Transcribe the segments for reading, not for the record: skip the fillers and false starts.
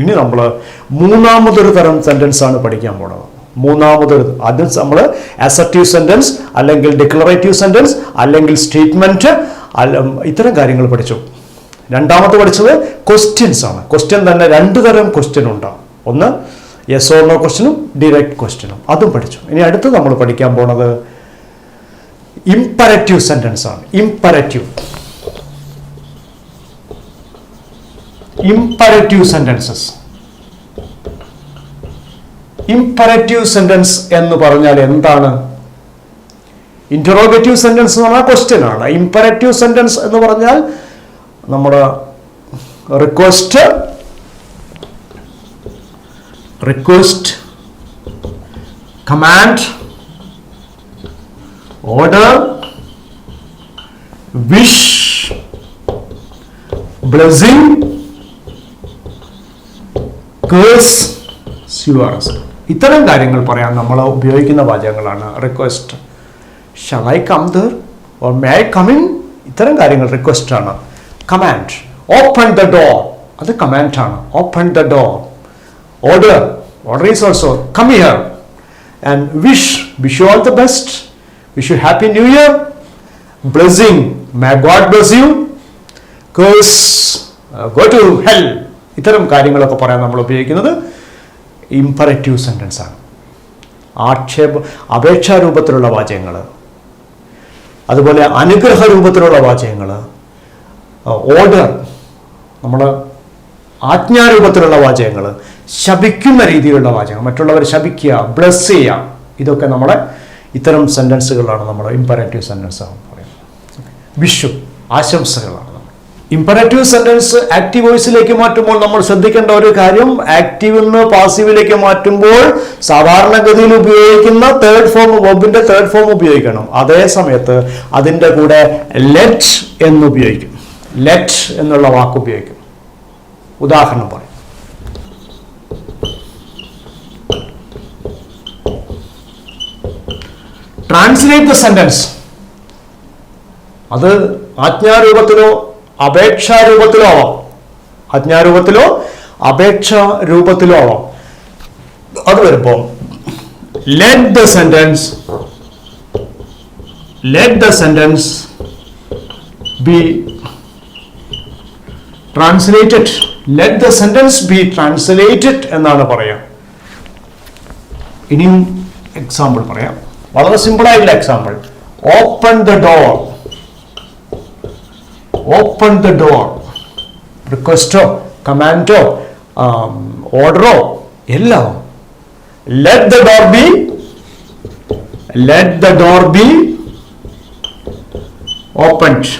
ഇനി നമ്മൾ മൂന്നാമതൊരു തരം സെൻറ്റൻസ് ആണ് പഠിക്കാൻ പോകുന്നത്. അത് നമ്മൾ അസർട്ടീവ് സെൻറ്റൻസ് അല്ലെങ്കിൽ ഡിക്ലറേറ്റീവ് സെൻറ്റൻസ് അല്ലെങ്കിൽ സ്റ്റേറ്റ്മെൻറ്റ് ഇത്തരം കാര്യങ്ങൾ പഠിച്ചു. രണ്ടാമത് പഠിച്ചത് ക്വസ്റ്റ്യൻസ് ആണ്. ക്വസ്റ്റ്യൻ തന്നെ രണ്ട് തരം ക്വസ്റ്റ്യൻ ഉണ്ടാവും. ഒന്ന് യെസ് ഓർ നോ ക്വസ്റ്റ്യനും ഡയറക്റ്റ് ക്വസ്റ്റ്യനും, അതും പഠിച്ചു. ഇനി അടുത്ത് നമ്മൾ പഠിക്കാൻ പോണത് ഇംപെറേറ്റീവ് സെൻറ്റൻസ് ആണ്. Imperative sentences. ഇംപെറേറ്റീവ് സെൻറ്റൻസ് എന്ന് പറഞ്ഞാൽ എന്താണ്? ഇന്ററോഗേറ്റീവ് സെൻറ്റൻസ് എന്ന് പറഞ്ഞാൽ ക്വസ്റ്റ്യൻ ആണ്. ഇംപെറേറ്റീവ് സെൻറ്റൻസ് എന്ന് പറഞ്ഞാൽ നമ്മുടെ request, command, order, wish, blessing, curse, ഇത്തരം കാര്യങ്ങൾ പറയാൻ നമ്മൾ ഉപയോഗിക്കുന്ന വാചകങ്ങളാണ് request. Shall I come there or may I come in, ഇത്തരം കാര്യങ്ങൾ റിക്വസ്റ്റ് ആണ്. കമാൻഡ്, ഓപ്പൺ ദ ഡോർ, അത് കമാൻഡ് ആണ്. Open the door. Order is also come here. And wish you all the best, wish you happy new year. Blessing, may God bless you. Curse, go to hell. ഇത്തരം കാര്യങ്ങളൊക്കെ പറയാൻ നമ്മൾ ഉപയോഗിക്കുന്നത് imperative sentence ആണ്. അപേക്ഷാ രൂപത്തിലുള്ള വാചകങ്ങൾ, അതുപോലെ അനുഗ്രഹ രൂപത്തിലുള്ള വാചകങ്ങൾ, ഓർഡർ, നമ്മൾ ആജ്ഞാരൂപത്തിലുള്ള വാചകങ്ങൾ, ശപിക്കുന്ന രീതിയിലുള്ള വാചകങ്ങൾ, മറ്റുള്ളവരെ ശപിക്കുക, ബ്ലെസ് ചെയ്യുക, ഇതൊക്കെ നമ്മളെ ഇത്തരം സെൻറ്റൻസുകളാണ് നമ്മൾ ഇംപെറേറ്റീവ് സെൻറ്റൻസ് ആണ് പറയുന്നത്. വിഷു, ആശംസകളാണ്. ഇംപെറേറ്റീവ് സെൻറ്റൻസ് ആക്റ്റീവ് വോയിസിലേക്ക് മാറ്റുമ്പോൾ നമ്മൾ ശ്രദ്ധിക്കേണ്ട ഒരു കാര്യം, ആക്റ്റീവിൽ നിന്ന് പാസീവിലേക്ക് മാറ്റുമ്പോൾ സാധാരണഗതിയിൽ ഉപയോഗിക്കുന്ന വെർബിന്റെ തേർഡ് ഫോം ഉപയോഗിക്കണം. അതേ സമയത്ത് അതിൻ്റെ കൂടെ ലെറ്റ് എന്നുപയോഗിക്കും. ലെറ്റ് എന്നുള്ള വാക്ക് ഉപയോഗിക്കും. ഉദാഹരണം പറയും. Translate the sentence. അത് ആജ്ഞാരൂപത്തിലോ അപേക്ഷാരൂപത്തിലോ ആവാം. ആജ്ഞാരൂപത്തിലോ അപേക്ഷാരൂപത്തിലോ ആവാം. അത് വരുമ്പോൾ let the sentence be translated. Let the sentence be translated എന്നാണ് പറയാം. ഇനിയും എക്സാമ്പിൾ പറയാം. വളരെ സിമ്പിൾ ആയിട്ടുള്ള example. Open the door. Open the door. റിക്വസ്റ്റോ കമാൻഡോ ഓർഡറോ എല്ലാം. Let the door be opened.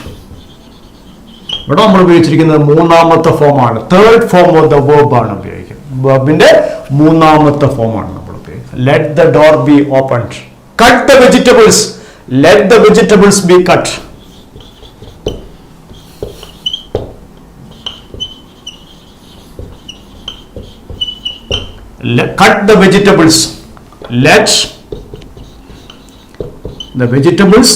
ഇവിടെ നമ്മൾ ഉപയോഗിച്ചിരിക്കുന്നത് മൂന്നാമത്തെ ഫോമാണ്. Third form of the verb ആണ് ഉപയോഗിക്കുന്നത്. വേർബിന്റെ മൂന്നാമത്തെ ഫോമാണ് നമ്മൾ ഉപയോഗിക്കുന്നത്. Let the door be opened. Cut the vegetables. Let the vegetables B cut. Cut the vegetables. Let the vegetables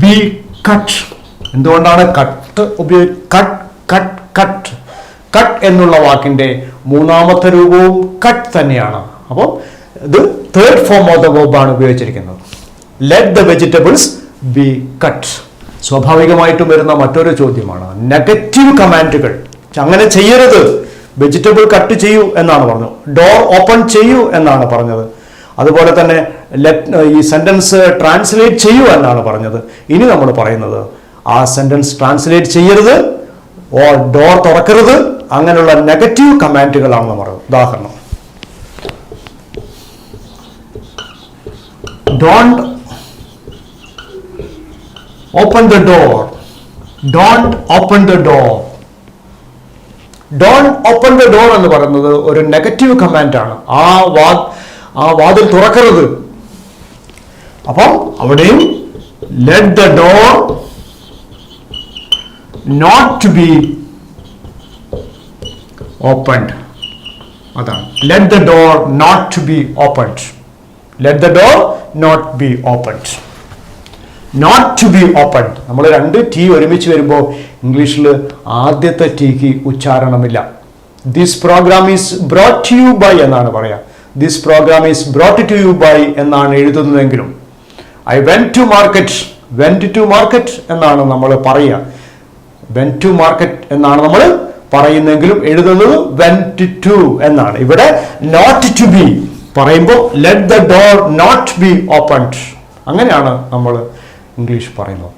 be cut. എന്തുകൊണ്ടാണ് കട്ട് കട്ട് എന്നുള്ള വാക്കിന്റെ മൂന്നാമത്തെ രൂപവും കട്ട് തന്നെയാണ്. അപ്പോൾ ഇത് third form of the verb ആണ് ഉപയോഗിച്ചിരിക്കുന്നത്. Let the vegetables B cut. സ്വാഭാവികമായിട്ടും വരുന്ന മറ്റൊരു ചോദ്യമാണ് നെഗറ്റീവ് കമാൻഡുകൾ. അങ്ങനെ ചെയ്യരുത്, വെജിറ്റബിൾ കട്ട് ചെയ്യൂ എന്നാണ് പറഞ്ഞത്. ഡോർ ഓപ്പൺ ചെയ്യൂ എന്നാണ് പറഞ്ഞത്. അതുപോലെ തന്നെ ഈ സെന്റൻസ് ട്രാൻസ്ലേറ്റ് ചെയ്യൂ എന്നാണ് പറഞ്ഞത്. ഇനി നമ്മൾ പറയുന്നത് ആ സെന്റൻസ് ട്രാൻസ്ലേറ്റ് ചെയ്യരുത്, ഡോർ തുറക്കരുത്, അങ്ങനെയുള്ള നെഗറ്റീവ് കമാൻഡുകളാണെന്ന് പറയുന്നത്. ഉദാഹരണം, don't open the door. Don't open the door. Don't open the door എന്ന് പറയുന്നത് ഒരു നെഗറ്റീവ് കമാൻഡ് ആണ്. ആ വാതിൽ തുറക്കരുത്. അപ്പം അവിടെയും let the door not to be opened. അതാണ് let the door not to be opened. Let the door not be opened. Not to be open. നമ്മൾ രണ്ട് ടി ഒരുമിച്ച് വരുമ്പോൾ ഇംഗ്ലീഷിൽ ആദ്യത്തെ ടിക്ക് ഉച്ചാരണമില്ല. This programme is brought to you by എന്നാണ് പറയുക. This programme is brought to you by എന്നാണ് എഴുതുന്നതെങ്കിലും I went to market, went to market എന്നാണ് നമ്മൾ പറയുക. വെന്റ് ടു മാർക്കറ്റ് എന്നാണ് നമ്മൾ പറയുന്നെങ്കിലും എഴുതുന്നത് വെന്റ് ടു എന്നാണ്. ഇവിടെ നോട്ട് ടു ബി പറയുമ്പോൾ let the door not be opened, അങ്ങനെയാണ് നമ്മൾ ഇംഗ്ലീഷ് പറയുന്നത്.